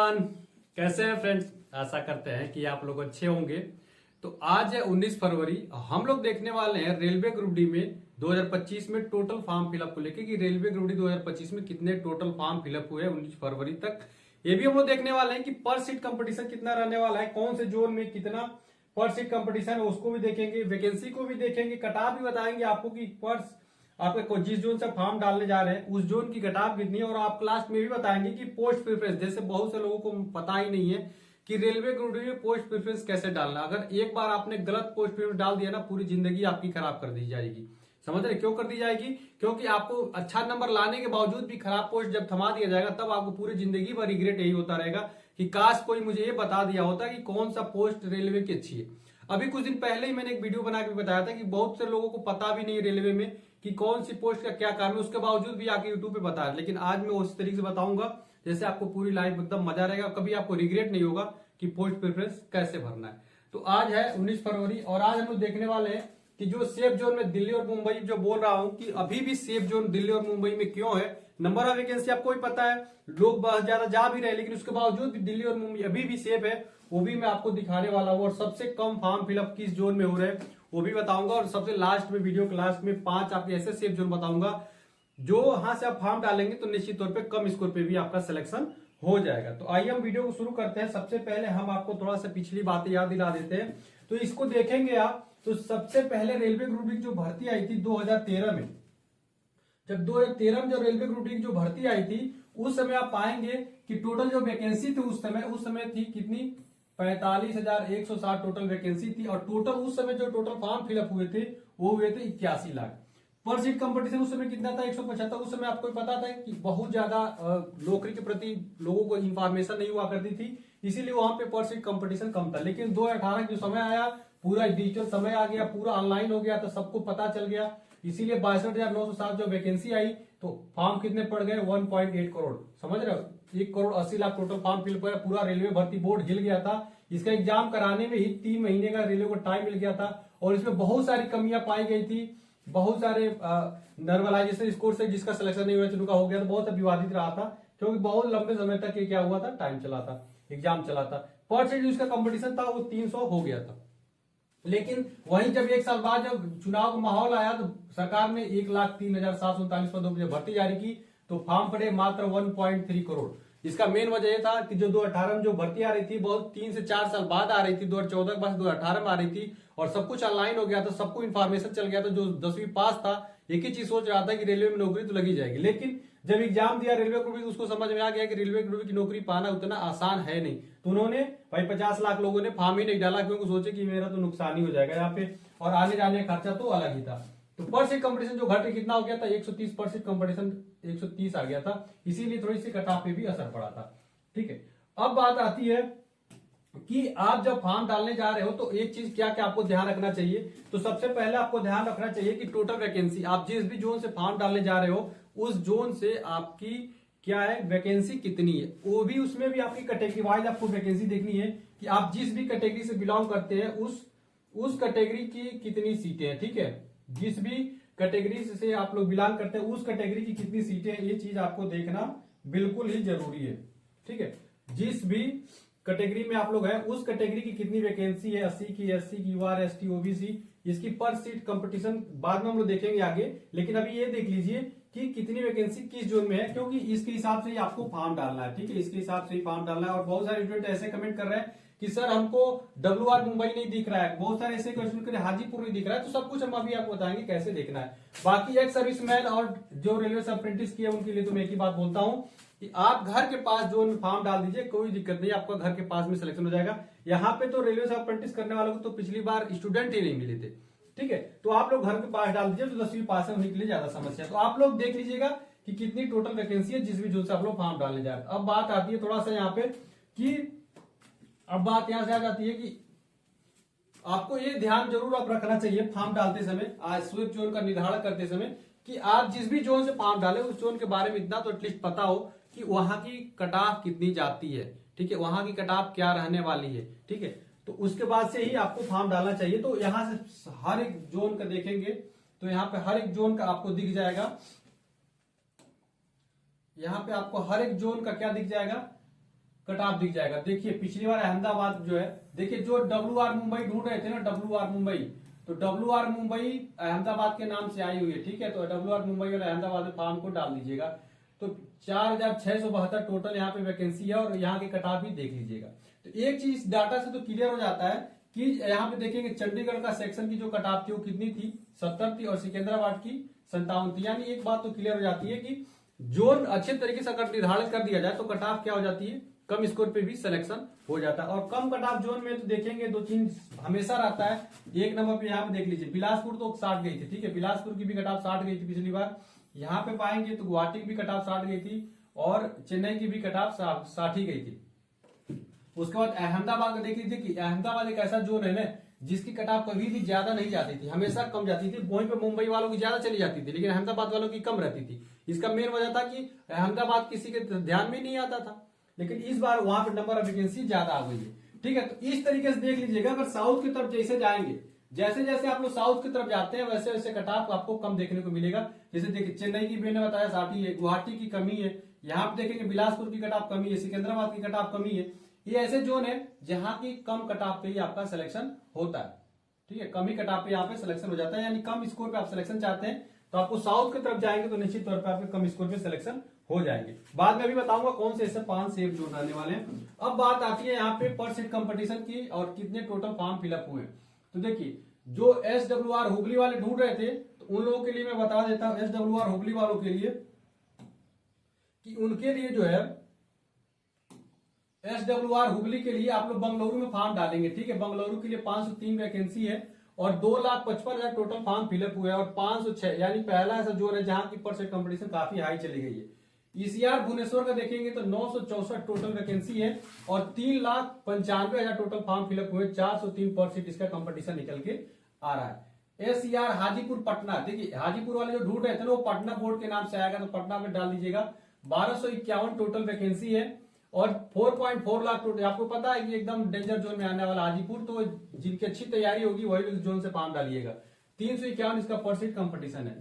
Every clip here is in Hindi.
एवरीवन, कैसे हैं फ्रेंड्स। आशा करते हैं कि आप लोग अच्छे होंगे। तो आज है 19 फरवरी। हम लोग देखने वाले हैं रेलवे ग्रुप डी में 2025 में टोटल फॉर्म फिलअप को लेकर कि रेलवे ग्रुप डी 2025 में कितने टोटल फॉर्म फिलअप हुए 19 फरवरी तक। ये भी हम लोग देखने वाले हैं कि पर सीट कंपटीशन कितना रहने वाला है, कौन से जोन में कितना पर सीट कंपटीशन है उसको भी देखेंगे, वैकेंसी को भी देखेंगे, कटाव भी बताएंगे आपको कि पर आपके जिस जोन से फॉर्म डालने जा रहे हैं उस जोन की कटाव कितनी है। और आप लास्ट में भी बताएंगे कि पोस्ट प्रेफरेंस, जैसे बहुत से लोगों को पता ही नहीं है कि रेलवे ग्रुप डी में पोस्ट प्रेफरेंस कैसे डालना। अगर एक बार आपने गलत पोस्ट प्रेफरेंस डाल दिया ना, पूरी जिंदगी आपकी खराब कर दी जाएगी। समझ रहे क्यों कर दी जाएगी? क्योंकि आपको अच्छा नंबर लाने के बावजूद भी खराब पोस्ट जब थमा दिया जाएगा तब आपको पूरी जिंदगी भर रिग्रेट यही होता रहेगा कि काश कोई मुझे ये बता दिया होता कि कौन सा पोस्ट रेलवे की अच्छी है। अभी कुछ दिन पहले ही मैंने एक वीडियो बना के बताया था कि बहुत से लोगों को पता भी नहीं रेलवे में कि कौन सी पोस्ट का क्या काम है, उसके बावजूद भी आके यूट्यूब पे बताया। लेकिन आज मैं उस तरीके से बताऊंगा जैसे आपको पूरी लाइफ एकदम मजा रहेगा, कभी आपको रिग्रेट नहीं होगा कि पोस्ट प्रेफरेंस कैसे भरना है। तो आज है 19 फरवरी और आज हम लोग देखने वाले हैं कि जो सेफ जोन में दिल्ली और मुंबई, जो बोल रहा हूं कि अभी भी सेफ जोन दिल्ली और मुंबई में क्यों है। नंबर ऑफ वैकेंसी आपको भी पता है, लोग बहुत ज्यादा जा भी रहे लेकिन उसके बावजूद भी दिल्ली और मुंबई अभी भी सेफ है, वो भी मैं आपको दिखाने वाला हूँ। और सबसे कम फॉर्म फिलअप किस जोन में हो रहे हैं वो भी बताऊंगा। और सबसे लास्ट में, वीडियो के लास्ट में 5 आपके ऐसे सेफ जोन बताऊंगा जो वहां से आप फॉर्म डालेंगे तो निश्चित तौर पे कम स्कोर पे भी आपका सिलेक्शन हो जाएगा। तो आइए हम वीडियो को शुरू करते हैं। सबसे पहले हम आपको थोड़ा सा पिछली बातें याद दिला देते हैं। तो इसको देखेंगे आप तो सबसे पहले रेलवे ग्रुप डी की जो भर्ती आई थी 2013 में, जब 2013 में जो रेलवे ग्रुप डी की जो भर्ती आई थी उस समय आप पाएंगे कि टोटल जो वैकेंसी थी उस समय थी कितनी, 45,160 टोटल वैकेंसी थी। और टोटल उस समय जो टोटल फॉर्म फिलअप हुए थे वो हुए थे 81 लाख। पर सीट कंपटीशन उस समय कितना था, 175। उस समय आपको पता था कि बहुत ज्यादा नौकरी के प्रति लोगों को इंफॉर्मेशन नहीं हुआ करती थी, इसीलिए वहां पे पर सीट कंपटीशन कम था। लेकिन 2018 जो समय आया, पूरा डिजिटल समय आ गया, पूरा ऑनलाइन हो गया, तो सबको पता चल गया, इसीलिए 62,907 जो वैकेंसी आई तो फॉर्म कितने पड़ गए, 1.8 करोड़। समझ रहे हो, 1,80,00,000 टोटल फॉर्म फिल हुआ। पूरा रेलवे भर्ती बोर्ड हिल गया था। इसका एग्जाम कराने में ही 3 महीने का रेलवे को टाइम मिल गया था और इसमें बहुत सारी कमियां पाई गई थी। बहुत सारे नॉर्मलाइजेशन स्कोर से जिसका सिलेक्शन नहीं हुआ उनका हो गया था, बहुत विवादित रहा था क्योंकि बहुत लंबे समय तक ये क्या हुआ था, टाइम चला था, एग्जाम चला था। पर सीट जिसका कंपटीशन था वो 300 हो गया था। लेकिन वहीं जब एक साल बाद जब चुनाव का माहौल आया तो सरकार ने 1,03,739 पदों की भर्ती जारी की तो फॉर्म पड़े मात्र 1.3 करोड़। इसका मेन वजह यह था कि जो 2018 में जो भर्ती आ रही थी बहुत 3 से 4 साल बाद आ रही थी, 2014 के बाद 2018 में आ रही थी और सब कुछ ऑनलाइन हो गया था, सबको इन्फॉर्मेशन चल गया था। जो 10वीं पास था एक ही चीज सोच रहा था कि रेलवे में नौकरी तो लगी जाएगी। लेकिन जब एग्जाम दिया रेलवे ग्रुप डी उसको समझ में आ गया कि रेलवे ग्रुप डी की नौकरी पाना उतना आसान है नहीं। तो उन्होंने भाई 50 लाख लोगों ने फॉर्म ही नहीं डाला क्योंकि सोचे कि मेरा तो नुकसान ही हो जाएगा यहाँ पे, और आने जाने का खर्चा तो अलग ही था। तो पर सीट कंपटीशन जो घट के कितना हो गया था, 130 पर सीट कंपटीशन 130 आ गया था, इसीलिए थोड़ी सी कट ऑफ पे भी असर पड़ा था। ठीक है, अब बात आती है कि आप जब फॉर्म डालने जा रहे हो तो एक चीज क्या क्या आपको ध्यान रखना चाहिए। तो सबसे पहले आपको ध्यान रखना चाहिए कि टोटल वैकेंसी, आप जिस भी जोन से फॉर्म डालने जा रहे हो उस जोन से आपकी क्या है, वैकेंसी कितनी है। वो भी उसमें भी आपकी कैटेगरी वाइज आपको वैकेंसी देखनी है कि आप जिस भी कैटेगरी से बिलोंग करते हैं उस कैटेगरी की कितनी सीटें हैं। ठीक है, जिस भी कैटेगरी से आप लोग बिलोंग करते हैं उस कैटेगरी की कितनी सीटें हैं, ये चीज आपको देखना बिल्कुल ही जरूरी है। ठीक है, जिस भी कैटेगरी में आप लोग हैं उस कैटेगरी की कितनी वैकेंसी है, 80 की, SC की, UR, ST, OBC, इसकी पर सीट कंपटीशन बाद में हम लोग देखेंगे आगे। लेकिन अभी ये देख लीजिए कि कितनी वैकेंसी किस जोन में है, क्योंकि इसके हिसाब से ही आपको फॉर्म डालना है। ठीक है, इसके हिसाब से ही फॉर्म डालना है। और बहुत सारे स्टूडेंट ऐसे कमेंट कर रहे हैं कि सर हमको WR मुंबई नहीं दिख रहा है, बहुत सारे ऐसे क्वेश्चन कर हाजीपुर नहीं दिख रहा है। तो सब कुछ हम अभी आपको बताएंगे कैसे देखना है। बाकी एक सर्विसमैन और जो रेलवे से अप्रेंटिस किए उनके लिए तो मैं एक ही बात बोलता हूं कि आप घर के पास जोन में फॉर्म डाल दीजिए, कोई दिक्कत नहीं, आपका घर के पास में सिलेक्शन हो जाएगा। यहाँ पे तो रेलवे से अप्रेंटिस करने वालों को तो पिछली बार स्टूडेंट ही नहीं मिले थे। ठीक है, तो आप लोग घर के पास डाल दीजिए, तो 10वीं पास है उन्हीं के लिए ज्यादा समस्या। तो आप लोग देख लीजिएगा कि कितनी टोटल वैकेंसी है जिस भी जोन से आप लोग फॉर्म डालने जा रहे हैं। अब बात आती है थोड़ा सा यहाँ पे कि अब बात यहां से आ जाती है कि आपको ये ध्यान जरूर आप रखना चाहिए फॉर्म डालते समय, आज स्वीप जोन का निर्धारण करते समय, कि आप जिस भी जोन से फॉर्म डाले उस जोन के बारे में इतना तो एटलीस्ट पता हो कि वहां की कटाव कितनी जाती है। ठीक है, वहां की कटाव क्या रहने वाली है। ठीक है, तो उसके बाद से ही आपको फॉर्म डालना चाहिए। तो यहां से हर एक जोन का देखेंगे तो यहाँ पे हर एक जोन का आपको दिख जाएगा, यहाँ पे आपको हर एक जोन का क्या दिख जाएगा, कट ऑफ दिख जाएगा। देखिए पिछली बार अहमदाबाद जो है, देखिए जो WR मुंबई ढूंढ रहे थे ना, WR मुंबई, तो WR मुंबई अहमदाबाद के नाम से आई हुई है, ठीक है। तो WR मुंबई और अहमदाबाद में फॉर्म को डाल दीजिएगा। तो 4672 टोटल यहाँ पे वैकेंसी है और यहाँ के कट ऑफ भी देख लीजिएगा। तो एक चीज डाटा से तो क्लियर हो जाता है कि यहाँ पे देखेंगे चंडीगढ़ का सेक्शन की जो कट ऑफ थी वो कितनी थी, 70 थी, और सिकंदराबाद की 57 थी। यानी एक बात तो क्लियर हो जाती है कि जोन अच्छे तरीके से अगर निर्धारित कर दिया जाए तो कट ऑफ क्या हो जाती है, कम स्कोर पे भी सिलेक्शन हो जाता है। और कम कट ऑफ जोन में तो देखेंगे दो चीज हमेशा रहता है। एक नंबर पे यहाँ पे देख लीजिए बिलासपुर तो 60 गई थी, ठीक है, बिलासपुर की भी कट ऑफ 60 गई थी पिछली बार। यहाँ पे पाएंगे तो गुवाहाटी की भी कट ऑफ 60 गई थी और चेन्नई की भी कट ऑफ 60 ही गई थी। उसके बाद अहमदाबाद का देख लीजिए कि अहमदाबाद एक ऐसा जोन है ना जिसकी कट ऑफ कभी भी ज्यादा नहीं जाती थी, हमेशा कम जाती थी। वहीं पे मुंबई वालों की ज्यादा चली जाती थी लेकिन अहमदाबाद वालों की कम रहती थी। इसका मेन वजह था कि अहमदाबाद किसी के ध्यान में नहीं आता था, लेकिन इस बार वहां पर नंबर ऑफ वैकेंसी ज्यादा आ गई है, ठीक है। तो इस तरीके से देख लीजिएगा। अगर साउथ की तरफ जैसे जाएंगे, जैसे जैसे आप लोग साउथ की तरफ जाते हैं वैसे वैसे कट ऑफ आपको कम देखने को मिलेगा। जैसे देखिए चेन्नई की मैंने बताया 60 है, गुवाहाटी की कमी है, यहाँ पे देखेंगे बिलासपुर की कट ऑफ कमी है, सिकंदराबाद की कट ऑफ कमी है। ये ऐसे जोन है जहां की कम कट ऑफ पे ही आपका सिलेक्शन होता है, ठीक है। कम ही कट ऑफ पे यहाँ पे सिलेक्शन हो जाता है, यानी कम स्कोर पे आप सिलेक्शन चाहते हैं तो आपको साउथ की तरफ जाएंगे तो निश्चित तौर पे आपके कम स्कोर पे सिलेक्शन हो जाएंगे। बाद में अभी बताऊंगा कौन से ऐसे 5 सेफ जोन आने वाले हैं। अब बात आती है यहाँ पे पर सीट कंपटीशन की और कितने टोटल फॉर्म फिलअप हुए। तो देखिए जो SWR हुबली वाले ढूंढ रहे थे तो उन लोगों के लिए मैं बता देता हूं, SWR हुबली वालों के लिए कि उनके लिए जो है SWR हुबली के लिए आप लोग बंगलुरु में फॉर्म डालेंगे, ठीक है। बंगलुरु के लिए 503 वैकेंसी है और 2,55,000 टोटल फॉर्म फिलअप हुए और 506, यानी पहला ऐसा जोन है जहां की पर सीट कंपटीशन काफी हाई चली गई है। ECR भुवनेश्वर का देखेंगे तो 964 टोटल वैकेंसी है और 3,95,000 टोटल फॉर्म फिलअप हुए, 403 पर सीट इसका कंपटीशन निकल के आ रहा है। SCR हाजीपुर पटना, देखिए हाजीपुर वाले जो ढूंढ रहे थे ना वो पटना बोर्ड के नाम से आएगा तो पटना में डाल दीजिएगा। 1251 टोटल वैकेंसी है और 4.4 लाख टोटल। आपको पता है कि एकदम डेंजर जोन में आने वाला हाजीपुर, तो जिनकी अच्छी तैयारी होगी वही जोन से फॉर्म डालिएगा। 351 इसका पर सीट कंपटीशन है।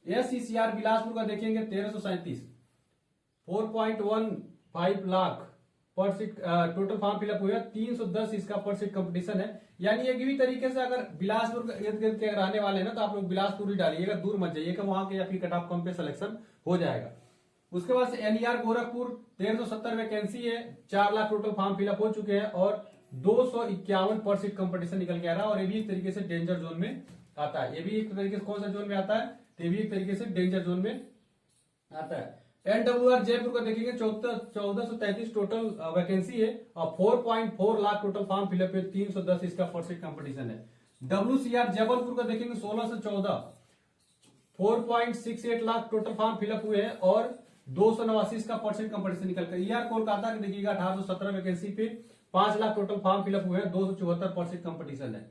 SCCR बिलासपुर का देखेंगे 1337, 4.15 लाख पर सीट टोटल फॉर्म फिलअप हुआ, 310 इसका पर सीट कंपटीशन है। यानी एक भी तरीके से अगर बिलासपुर इर्द गिर्द के रहने वाले हैं ना तो आप लोग बिलासपुर ही डालिएगा, दूर मत जाइएगा, वहां के आपकी कट ऑफ कम पे सिलेक्शन हो जाएगा। उसके बाद से NER गोरखपुर 1370 वैकेंसी है, 4 लाख टोटल फॉर्म फिलअप हो चुके हैं और 251 पर सीट कंपटीशन निकल के आ रहा है और ये भी एक तरीके से डेंजर जोन में आता है। ये भी एक तरीके से कौन सा जोन में आता है, तो ये भी एक तरीके से डेंजर जोन में आता है। NWR जयपुर का देखेंगे 1433 टोटल वैकेंसी है और 4.4 लाख टोटल फॉर्म फिलअप है, 310 इसका पर सीट कंपटीशन है। WCR जबलपुर का देखेंगे 16 से 14, 4.68 लाख टोटल फॉर्म फिलअप हुए हैं और 289 इसका परसेंट कंपटीशन निकल कर। ER कोलकाता के देखिएगा 1817 वैकेंसी पे 5 लाख टोटल फॉर्म फिलअप हुए हैं, 274 परसेंट कंपटीशन है।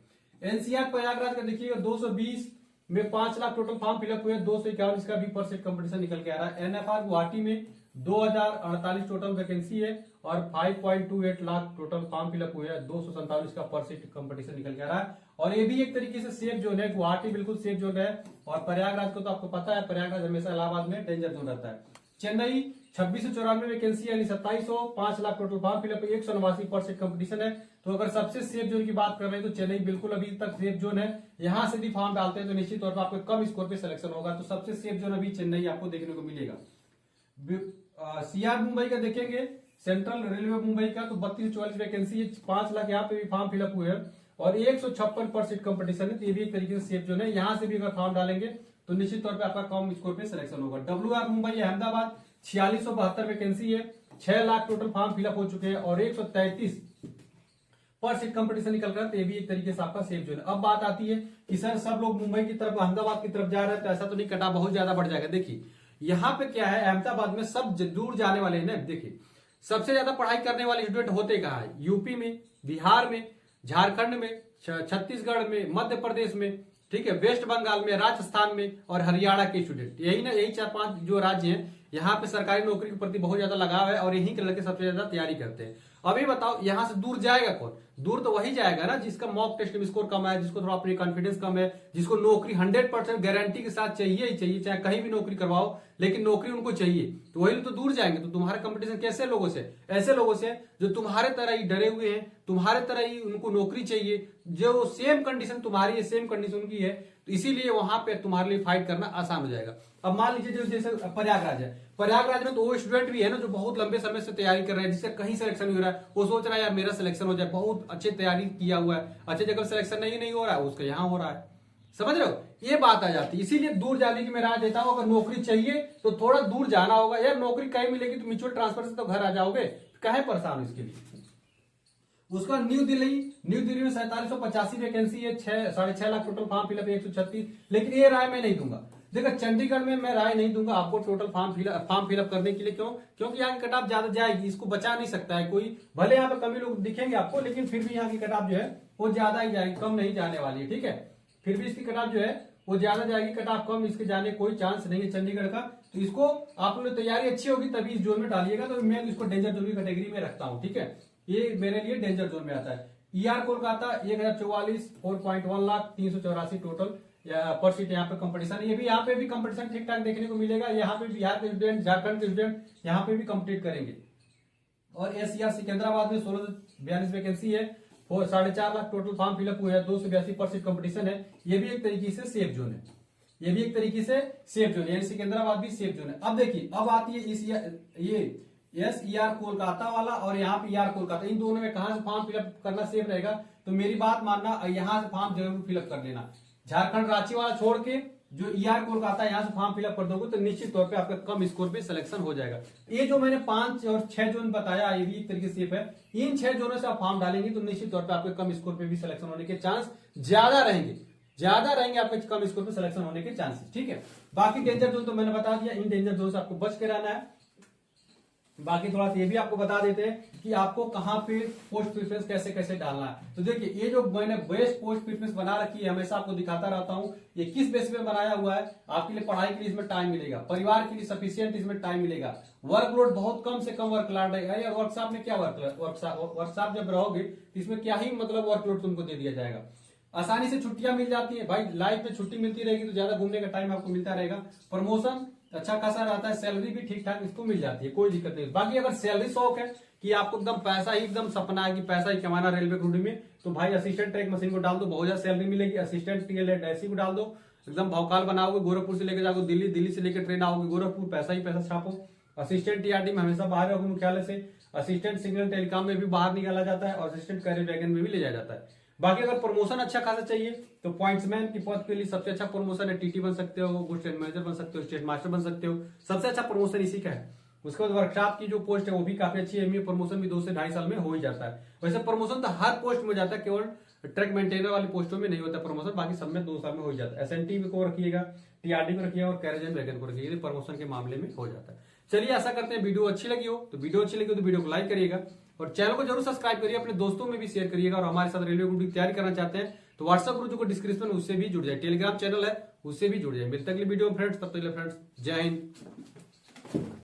NCR प्रयागराज का देखिएगा 220 में 5 लाख टोटल फॉर्म फिलअप हुए, 251 इसका भी परसेंट कंपटीशन निकल के आ रहा है। NFR गुवाहाटी में 2048 टोटल वैकेंसी है और 5.28 लाख टोटल फॉर्म फिलअप हुए हैं, 247 इसका परसेंट कंपटीशन निकल के आ रहा है। और ये भी एक तरीके से सेफ जोन है, गुवाहाटी बिल्कुल सेफ जोन है और प्रयागराज को तो आपको पता है, प्रयागराज हमेशा इलाहाबाद में डेंजर जोन रहता है। चेन्नई 2694 वैकेंसी यानी 2700, 5 lakh total form fill up, 189 percent competition है। तो अगर सबसे सेफ जोन की बात कर रहे हैं तो चेन्नई बिल्कुल अभी तक सेफ जोन है। यहां से भी फॉर्म डालते हैं तो निश्चित तौर पर आपको कम स्कोर पे सिलेक्शन होगा, तो सबसे सेफ जोन अभी चेन्नई आपको देखने को मिलेगा। CR मुंबई का देखेंगे, सेंट्रल रेलवे मुंबई का तो 3244 वैकेंसी है, 5 लाख यहाँ पे भी फॉर्म फिलअप हुए हैं और 156 पर सीट कंपटीशन है, तो ये भी एक तरीके से सेफ जोन है। यहाँ से भी अगर फॉर्म डालेंगे तो निश्चित तौर पे आपका कम स्कोर पे सिलेक्शन होगा। WR मुंबई अहमदाबाद 4672 वैकेंसी है, 6 लाख टोटल फॉर्म फिलअप हो चुके हैं और 133 पर सीट कंपटीशन निकल रहा है, तो ये भी एक तरीके से आपका सेफ जोन है। अब बात आती है कि सर सब लोग मुंबई की तरफ अहमदाबाद की तरफ जा रहे हैं तो ऐसा तो नहीं, कटा बहुत ज्यादा बढ़ जाएगा। देखिए यहाँ पे क्या है, अहमदाबाद में सब दूर जाने वाले हैं ना। देखिए सबसे ज्यादा पढ़ाई करने वाले स्टूडेंट होते कहाँ है, यूपी में, बिहार में, झारखंड में, छत्तीसगढ़ में, मध्य प्रदेश में, ठीक है, वेस्ट बंगाल में, राजस्थान में और हरियाणा के स्टूडेंट, यही ना, यही 4-5 जो राज्य हैं यहाँ पे सरकारी नौकरी के प्रति बहुत ज्यादा लगाव है और यहीं के लड़के सबसे ज्यादा तैयारी करते हैं। अभी बताओ यहाँ से दूर जाएगा कौन? दूर तो वही जाएगा ना जिसका मॉक टेस्ट में स्कोर कम है, जिसको थोड़ा अपनी कॉन्फिडेंस कम है, जिसको नौकरी 100% गारंटी के साथ चाहिए ही चाहिए, चाहे कहीं भी नौकरी करवाओ लेकिन नौकरी उनको चाहिए, तो वही तो दूर जाएंगे। तो तुम्हारा कंपटीशन कैसे लोगों से? ऐसे लोगों से जो तुम्हारे तरह ही डरे हुए हैं, तुम्हारे तरह ही उनको नौकरी चाहिए, जो सेम कंडीशन तुम्हारी है, सेम कंडीशन उनकी है, तो इसीलिए वहां पे तुम्हारे लिए फाइट करना आसान हो जाएगा। अब मान लीजिए जैसे प्रयागराज है, प्रयागराज में तो वो स्टूडेंट भी है ना जो बहुत लंबे समय से तैयारी कर रहे हैं, जिससे कहीं सिलेक्शन नहीं हो रहा है, वो सोच रहा है यार मेरा सिलेक्शन हो जाए, बहुत अच्छी तैयारी किया हुआ है, अच्छे जगह सिलेक्शन नहीं हो रहा है, उसका यहाँ हो रहा है। समझ रहे हो? ये बात आ जाती है। इसीलिए दूर जाने की मैं राय देता हूं। अगर नौकरी चाहिए तो थोड़ा दूर जाना होगा। यार नौकरी कहीं मिलेगी तो म्यूचुअल ट्रांसफर से तो घर आ जाओगे, कहे परेशान हो इसके लिए। उसका न्यू दिल्ली में 4785 वैकेंसी है, 6.5 लाख टोटल फॉर्म फिलअप 136। लेकिन ये राय मैं नहीं दूंगा। देखो चंडीगढ़ में मैं राय नहीं दूंगा आपको टोटल फॉर्म फिलअप करने के लिए। क्यों? क्योंकि यहाँ की कट ऑफ ज्यादा जाएगी, इसको बचा नहीं सकता है कोई। भले यहाँ पे कमी लोग दिखेंगे आपको, लेकिन फिर भी यहाँ की कट ऑफ जो है वो ज्यादा ही जाएगी, कम नहीं जाने वाली है। ठीक है, फिर भी इसकी कट ऑफ जो है वो ज्यादा जाएगी, कट ऑफ कम इसके जाने कोई चांस नहीं है चंडीगढ़ का। तो इसको आप लोगों की तैयारी अच्छी होगी तभी इस जोन में डालिएगा। तो मैं इसको डेंजर जोन की कैटेगरी में रखता हूँ। ठीक है, ये मेरे लिए डेंजर जोन में आता है। ईआर कोलकाता 1044, 4.1 लाख 384 टोटल पर सीट यहाँ पे कंपटीशन। ये भी यहाँ पे भी कंपटीशन ठीक ठाक देखने को मिलेगा। यहाँ पे बिहार के स्टूडेंट, झारखंड के स्टूडेंट यहाँ पे भी कम्प्लीट करेंगे। और एससीआर सिकंदराबाद में 1642 वैकेंसी है, 4.5 लाख टोटल फॉर्म फिलअप हुए हैं, 282% कंपटीशन है। ये भी एक तरीके से सेफ जोन है, ये भी एक तरीके से सेफ जोन है, यानी सिकंदराबाद भी सेफ जोन है। अब देखिए, अब आती है इस ये ईआर कोलकाता वाला और यहाँ पे ईआर कोलकाता, इन दोनों में कहां से फॉर्म फिलअप करना सेफ रहेगा? तो मेरी बात मानना, यहाँ से फॉर्म जरूर फिलअप कर लेना। झारखंड रांची वाला छोड़ के जो ईआर कोलकाता यहाँ से फॉर्म फिलअप कर दोगे तो निश्चित तौर पे आपका कम स्कोर पे सिलेक्शन हो जाएगा। ये जो मैंने 5 और 6 जोन बताया, ये भी एक तरीके से सेफ है। इन 6 जोनों से आप फॉर्म डालेंगे तो निश्चित तौर पे आपके कम स्कोर पे भी सिलेक्शन होने के चांस ज्यादा रहेंगे आपके कम स्कोर पे सिलेक्शन होने के चांसेस। ठीक है, बाकी डेंजर जोन तो मैंने बता दिया, इन डेंजर जोन से आपको बच के रहना है। बाकी थोड़ा सा ये भी आपको बता देते हैं कि आपको कहां पे पोस्ट प्रेफरेंस कैसे कैसे डालना है। तो देखिए, ये जो मैंने बेस्ट पोस्ट प्रेफरेंस बना रखी है, हमेशा आपको दिखाता रहता हूं, ये किस बेस पे बनाया हुआ है। आपके लिए पढ़ाई के लिए इसमें टाइम मिलेगा, परिवार के लिए सफिशियंट इसमें टाइम मिलेगा, वर्कलोड बहुत कम से कम वर्कलोड रहेगा। यार वर्कशॉप में क्या वर्कशॉप जब रहोगे तो इसमें क्या ही मतलब वर्कलोड तुमको दे दिया जाएगा। आसानी से छुट्टियां मिल जाती है भाई, लाइफ में छुट्टी मिलती रहेगी तो ज्यादा घूमने का टाइम आपको मिलता रहेगा। प्रमोशन अच्छा खासा रहता है, सैलरी भी ठीक ठाक इसको मिल जाती है, कोई दिक्कत नहीं। बाकी अगर सैलरी शौक है कि आपको एकदम पैसा ही एकदम सपना है कि पैसा ही कमाना रेलवे ग्रुप में, तो भाई असिस्टेंट ट्रैक मशीन को डाल दो, बहुत ज्यादा सैलरी मिलेगी। असिस्टेंट टीएलएसी को डाल दो, एकदम भौकाल बनाओगे, गोरखपुर से लेकर जाओगे दिल्ली, दिल्ली से लेकर ट्रेन आओगे गोरखपुर, पैसा ही पैसा छापो। असिस्टेंट टीआरडी में हमेशा बाहर रहोगे मुख्यालय से। असिस्टेंट सिग्नल टेलीकॉम में भी बाहर निकाला जाता है और असिस्टेंट कैरियर वैगन में भी ले जाया जाता है। बाकी अगर प्रमोशन अच्छा खासा चाहिए तो पॉइंट्समैन की पद के लिए सबसे अच्छा प्रमोशन है, टीटी बन सकते हो, गुड स्टेट मैनेजर बन सकते हो, स्टेट मास्टर बन सकते हो, सबसे अच्छा प्रमोशन इसी का है। उसके बाद वर्कशॉप की जो पोस्ट है वो भी काफी अच्छी है, प्रमोशन भी 2 से 2.5 साल में हो ही जाता है। वैसे प्रमोशन तो हर पोस्ट में जाता है, केवल ट्रक मेंटेनर वाली पोस्टों में नहीं होता प्रमोशन, बाकी सब में 2 साल में हो जाता है। एसएनटी को रखिएगा, टीआरडी को रखिएगा और कैरियर वैगन को रखिएगा, प्रमोशन के मामले में हो जाता है। चलिए, आशा करते हैं वीडियो अच्छी लगी हो तो वीडियो को लाइक करिएगा और चैनल को जरूर सब्सक्राइब करिए, अपने दोस्तों में भी शेयर करिएगा। और हमारे साथ रेलवे ग्रुप की तैयारी करना चाहते हैं तो व्हाट्सएप ग्रुप जो डिस्क्रिप्शन उससे भी जुड़ जाए, टेलीग्राम चैनल है उससे भी जुड़ जाए। मिलते हैं अगली वीडियो में फ्रेंड्स, तब तक के लिए फ्रेंड्स जय हिंद।